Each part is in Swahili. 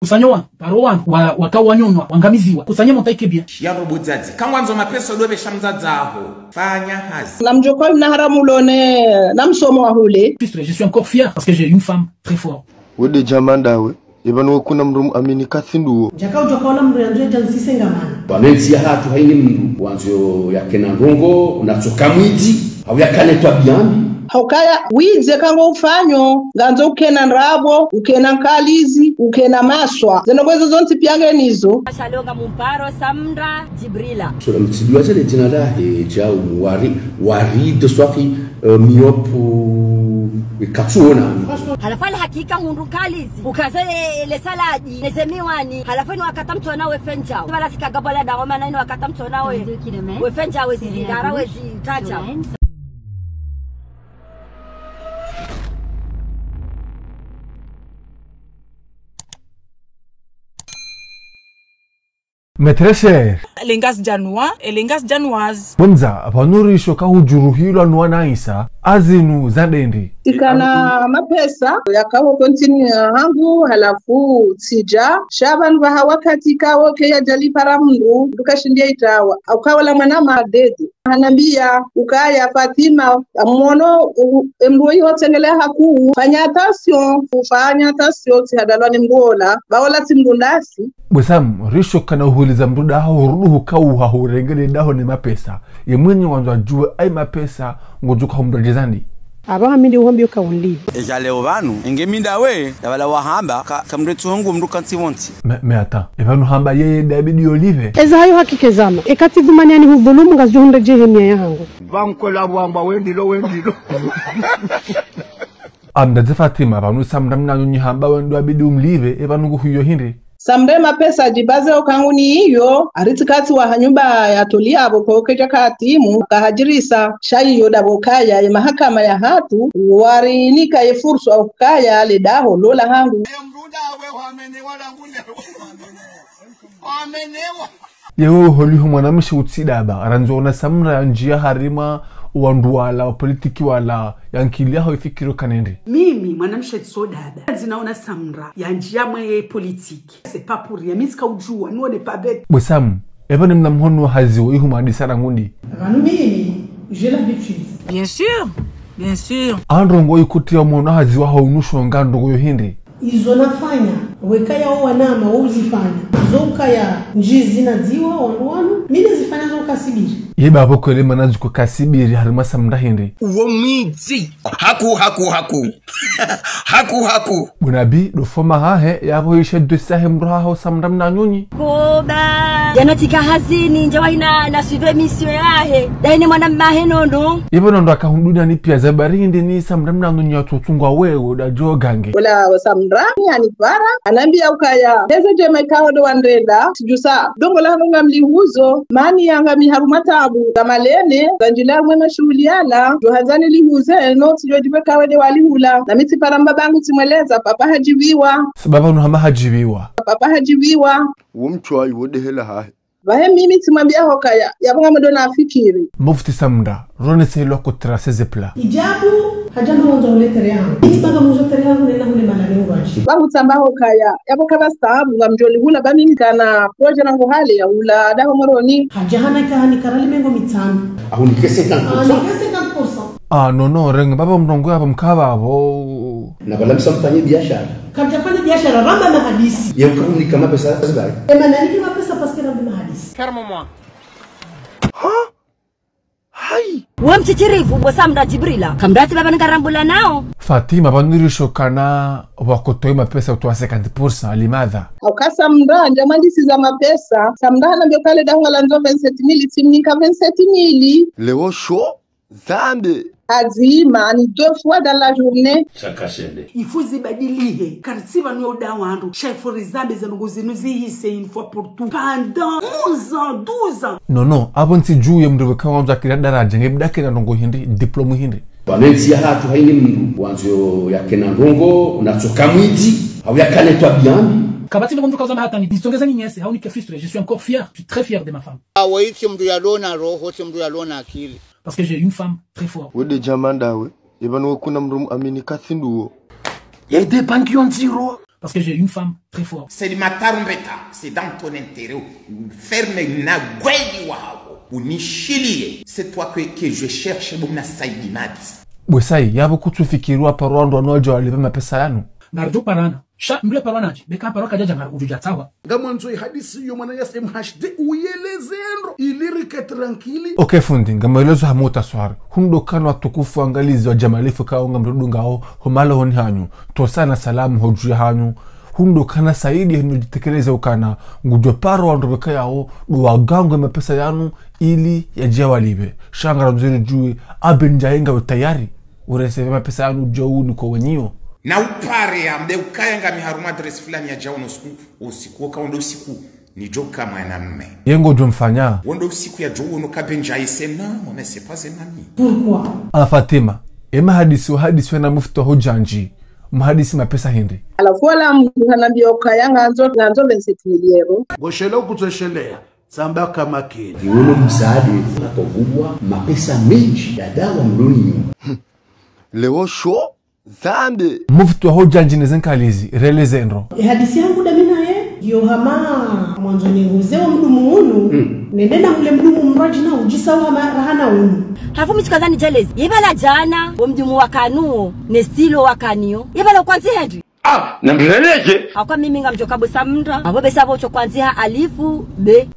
Kusanyoa parowan wakawanyonwa wangamiziwa kusanyemo taikebia ya robotzazi kangwanzo mapeso dobe shamzazaho fanya hazi na mjoko na haramulone na msomo wa hule. Je suis encore fier parce que j'ai une femme très forte. Wode jamandawe ibanu kuna mrum amini kathinduo jaka utokaona mru yanzu jansise ngamana bamenzi ya hatu haini mru wanzo ya kenangongo unatsoka mwiti au ya kanetwa byambi haukaya wize kango ufanyo nganzo ukena nrabo ukena nkalizi ukena maswa zenogwezo zonti piange nizo Shalonga Mumparo Samra Jibrila sura mtsidwa zele jina lahe ja wari de swaki miopu ikatsuona halafali hakika hundu kalizi ukazele le saladi nezemiwani halafani wakata mtu anawe fenjao bala sikagabala dawa maana ino wakata mtu anawe we fenjao we zidara we zitacha Maître Lengas Janwa et Lengas Janwaz. Bonza, abanuri shoka hujuruhilo anwa naisa azinu zadendi. Ikana mapesa yakawo continue hangu halafu sija shaban wa wakati kawo ke ya jali para mundu dukashindia itawa ukawala mwana madedi hanambia ukaya Fatima amono emroi hotengele haku fanya tasio tihadalwani mbola baola timdundasi Bwesam, risho kana uhuliza mruda hao ruhu kawu hao rengele daho ni mapesa yemwenye wanzo ajue ay mapesa ngojuka humrejezandi aba mindi uhombi ukawundi ejale obanu engeminda we yabala wahamba kamretu hongu mruka ntiwonti meata ebanu hamba yeye David Olive eza hayo hakikezama ekati gumanyani hudhulumu ngazihunda jehemia yangu banko la bwamba wendilo amda Fatima banu samra mnanyonyi hamba wendo David Olive ebanu nguhuyo hindi samre mapesa jibaze okanguni hiyo aritikati wa hanyumba ya toliabo kwa ukeja katimu kahajirisa shayi yoda bokaya ya mahakama ya hatu warinika ye fursu au kaya le daho lola hangu yewo holiho mwanamishi utsidaba aranzona samra njia harima wanduala wa politiki wala yankilia hao ifikiro kanende Mimi mwanamshe tsodada zinaona Samra ya njia mwe politiki c'est pas pour rien miska ujua nous on n'est pas bête Bwesam ebane mnamhono haziwo ihu madisara ngundi mimi j'ai l'habitude bien sûr androngo ikutia mwono haziwa hao unushonga ndongo yohindi izo nafanya wekaya wanama uzifanya zoka ya njizi na ziwa wanwanu mimi zifanya zoka sibiri yeba hapo kwele manazuko kasibiri harima samra hindi uwo mwiti haku bunabi dofoma hahe yabo ishe dosahe mroha hao samra mnanyonyi koba yanatika hazini njawahina na suive mission yahe daini mwana mahenono yebo ndo akahunduna ni pia zabarindi ni samra mnanyonyi atutungwa wewe da jogange wala samra yani para anambia ukaya heze jema ikawo do wandenda tijusa dongo la hanunga mlihuzo mani yanga miharumatabu kamalene ganjila mwema shuhuliala johazani lihuze no tijojibe kawe de walihula na miti paramba bangu timweleza papa hajibiwa sababu nuhama hajibiwa wumchwa iwode hela hahe vahe mimi timwambia hokaya yabonga mdona afikiri mufti samra rone selo kutrase zepla ijabu hajama mwanzo uletere yangu itibaga mwanzo uletere yangu nena hule malarengu washi bangu tamba hokaya yaboka bastabu ngamjoli hula bamini kana proje nangu hali ya hula daho moroni hajahana kahani karali mengo mitano ahunike 50% no renga baba mrongo hapa mkaba abo na bala msamfanye biashara kajafanya biashara ramba na hadisi yeye kauni kama pesa zibari nani kama pesa paske ramba na hadisi ferme-moi hai we mchichirivu Samra Jibrila kamrati baba ngarambula nao Fatima banuri shokana wakotoi mapesa utwa 50% limadha aukasa mra njamandisi za mapesa samra na mbio daho la nzo 27000 timnika 27000 lewo sho zambe azima ni 2 fois dans la journée chakashende ifuzi badilihe kartsiba no dawandu chef rizambe zanuguzinu zihise une fois pour tout pendant 11 ans 12 ans no abonti juye mndu kawanza kira daraja ngebdake na ndongo hindi diploma hindi bamenzi ya hatu haini mru wanzo ya kenangongo unatsoka mwiti au ya kanetwa byambi kabati ndo mtu kazama hata ni disongeza nyese hao ni frustré je suis encore fier je suis très fier de ma femme awaiti mdu yalona roho mdu yalona akili parce que j'ai une femme très forte wode jamandawe ibanu kuna mrum amini kathinduo ya ide banki on zero parce que j'ai une femme très forte. C'est le matarumbeta, c'est dans ton intérêt. Ferme na gweli wao. Unishilie. C'est toi que je cherche na saidi mati. Bwesai, yabo kutufikirwa parwando anoja walipe mapesa yanu. Narjo parana. Sha mle paranaji. Beka paroka jaja ngar ujuja tawa. Gamonzo hadisi yo mwana ya MHD uyelezendo ilirike tranquili. Okay fundi, ngamelezo hamuta swari. Hundo kano watukufu angalizi wa jamalifu kaonga mrudunga ho humala honi hanyu. Tosana salamu hoju ya hanyu. Hundo kana saidi hinu jitekeleze ukana. Ngujwe paro wandobeka yao. Duwagango mapesa yanu ili ya jia walibe. Shangara mzuri jui abenjaenga utayari. Ureseve mapesa yanu jau niko wenyo. Na upare ya mde ukaya nga miharuma adresi fulani ya jao usiku waka wanda usiku ni joka mwanamme. Yengo jomfanya. Wanda usiku ya joo uno kabenja isem na mwame sepase nani. Pourquoi? Fatima, ema hadisi wa hadisi wena mufto hojanji. Mahadisi mapesa hindi. Alafu wala mkanambia ukaya nganzo 27 miliero. Goshelo kutoshelea. Samba kama kile. Uno msaadi hapo kubwa mapesa mengi ya dawa mluni. Leo show zambi. Mufto hojanji nezenkalizi releze enro. Hadisi yangu damina yo hama mwanzo ni uzeo mdumu unu nendena mule mdumu mraji na ujisa wa hana unu hafu michikazani jelezi yibala jana wa mdumu wakanuo nestilo wakanio yibala kwanzi Henry na mreleje akwa mimi ngamjoka samra abobe sabo cho kwanzia alifu be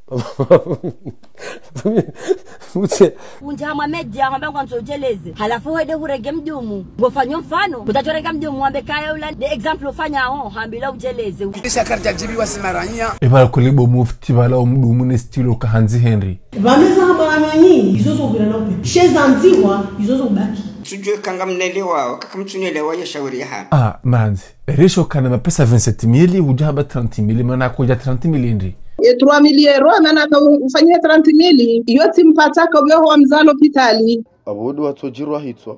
unja media ngamba kwanzo jelezi halafu wede urege mdumu ngofanya mfano utachoreka mdumu ambe kaya ula de example ufanya hambila ujeleze kisha karja jibi wasimaranya ebala kulibo mufti bala mdumu nestilo kahanzi Henry bameza hamanyi izozo bila naupe sheza nziwa izozo baki tujue kanga mnelewa kaka mtunyelewa ya shauri hapa manzi resho kana mapesa 27,000 ujaba 30,000 maana kuja 30,000 ndi 3 miliero maana ufanyia 30,000 yote mpata kwa wa mzalo pitali abodo watojirwa hitwa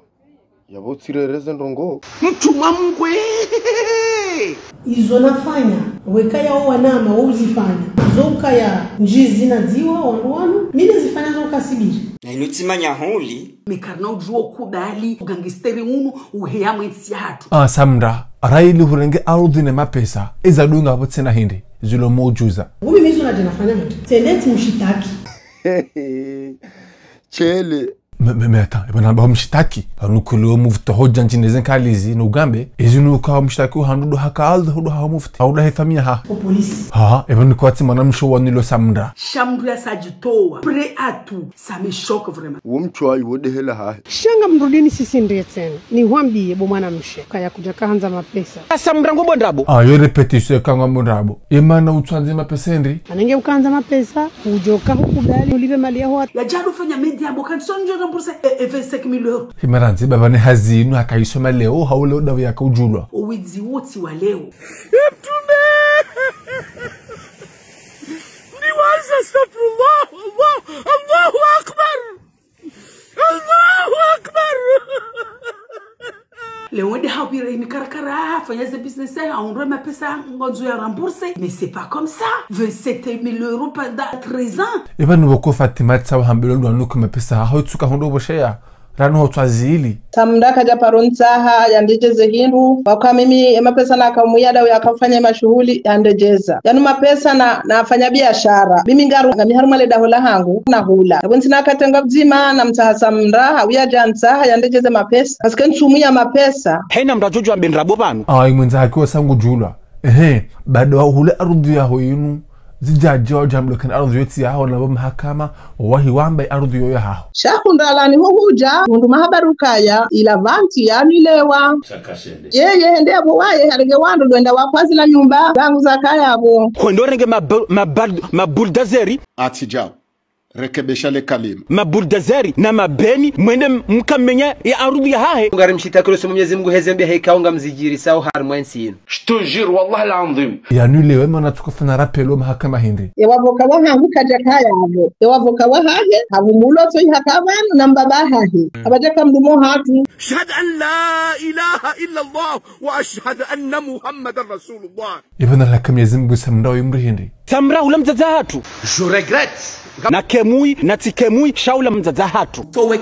yabo tirereze ndongo mchuma mkwe izo nafanya weka ya wanama uzifanya zoka ya njizi na ziwa wanu mimi zifanya zoka sibiri na inutimanya holi mekarna ujuo kubali ugangisteri unu uheya mwensi hatu samra raili hurenge arudhine mapesa eza dunga botsena hindi zulo mojuza umi mizo na jenafanya mtu tendeti mshitaki chele Meta, ibana ba mshitaki. Anukulo mufto hoja nchini zenkalizi no gambe. Izinu ka mshitaki handu hakaldo hudo ha mufti. Auda hefamia ha. Polisi. Ibana kwati mwanamsho wanilo samra. Shamru ya sajitoa. Pre atu. Ça me choque vraiment. Wumchwa iwode hela ha. Shanga mrudini sisi ndiye tena. Ni wambi bo mwanamshe. Kaya kuja kaanza mapesa. Samra ngobo ndabo. Yo repetition kanga ndabo. Imana utwanze mapesa ndi. Anenge ukaanza mapesa, ujoka hukudali ulive mali ya watu. Ya jadu fanya media bokan sonjo pour ça 25,000 euros. Himaranzi baba ne hazinu akaisoma leo haule dawa yakujulwa. Owizi wote wa leo. Mtume. Ni waza astaghfirullah. Allahu akbar. Allahu akbar. Leo ndio habira ni karakara fanya ze business aondoe mapesa ngozo ya rembourser mais c'est pas comme ça 27,000 euros pendant 13 ans. Ibanu boko Fatima tsawa hambelo lwanuka mapesa ha tsuka hondo boshaya rano hotwazili tamda kaja paronsaha yandejeze hindu wakwa mimi mapesa na akamuyada yakafanya mashughuli yandejeza yani mapesa na afanya biashara mimi ngaru ngamiharuma le dahola hangu na hula yabonsi nakatenga bzima na mtahasa mra uya jansa yandejeze mapesa paske nsumuya mapesa haina mrajojo ambenrabo banu mwenza hakiwa sangu julwa bado hule arudhi ya hoyinu zijaji wa jamlo kan arudhi yoti ya hao na mahakama wahi wamba arudhi yoyo hao shakundalani huja mundu mahabarukaya ila vanti yanilewa yeye hende abo waye harege wandu lwenda wakwazila nyumba zangu za kaya abo kwendorenge mabuldazeri atijao rekebesha le kalima mabuldazeri na mabeni mwende mkamenya ya arudhi ya hahe ngari mshitakiro se Mwenyezi Mungu hezembe hekaunga mzijiri sawa harmwensi yinu shtojir wallahi alazim yanilewa mana tukafana rapelo mahakama hindi ewavoka wahangu kaja kaya abo ewavoka wahahe habumulo so ihakaban nambaba hahe abajaka mdumo hatu shahad an la ilaha illa Allah wa ashhad anna Muhammadar Rasulullah ibana lakam yazimbu samra yumri hindi samra ula mzaza hatu je regrette na kemui na tikemui shaula mzaza hatu towe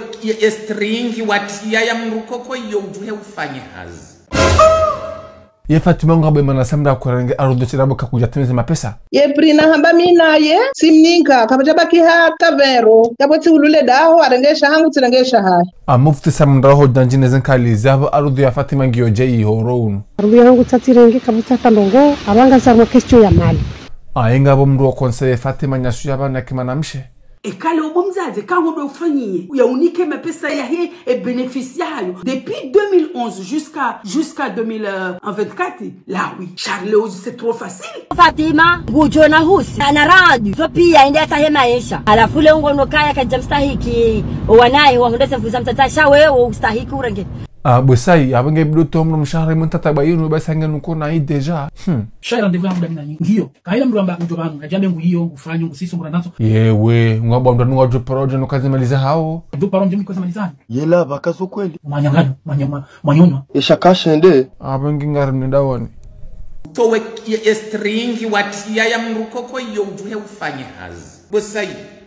stringi watia ya mrukoko iyo ujuhe ufanye hazi ye Fatima ngabe manasamda kurenge arudho chirabo kakujatemeze mapesa ye prina hamba mina ye simninka kabajabaki ha kavero yaboti ulule daho arengesha hangu tirengesha hai mufti samndaho danjine zenkali zaba arudho ya Fatima ngiyoje ihoronu arudho yangu tatirenge kabutata ndongo abanga sarmo kesho ya mali ngabo mndu wa konseye Fatima nyashu yabana kimanamshe ekale obomzaze kango do fanyiye ya unike mapesa ya he e beneficiario depuis 2011 jusqu'à 2024 là oui Charles c'est trop facile Fatima ngujona husi ana radio so pia ende atahe maisha alafu le ngono kaya kajamstahiki wanaye wahondese mfuza mtatasha wewe ustahiki urenge bosai abange bidoto mno mshahara mtata bayinu basi nuko na hii deja shahara ndivyo yangu ndamina ngiyo kaila mndu amba njobanu ajambe nguhiyo ufanye ngusisi nguranazo yewe ngabo ndo ngwa proje no kazi maliza hao ndo paronje mikoza malizani yela bakaso kweli mwanyangano mwanyonwa eshakashende abange ngarne ndawoni towe stringi watia ya mrukoko yo uduhe ufanye hazi bosai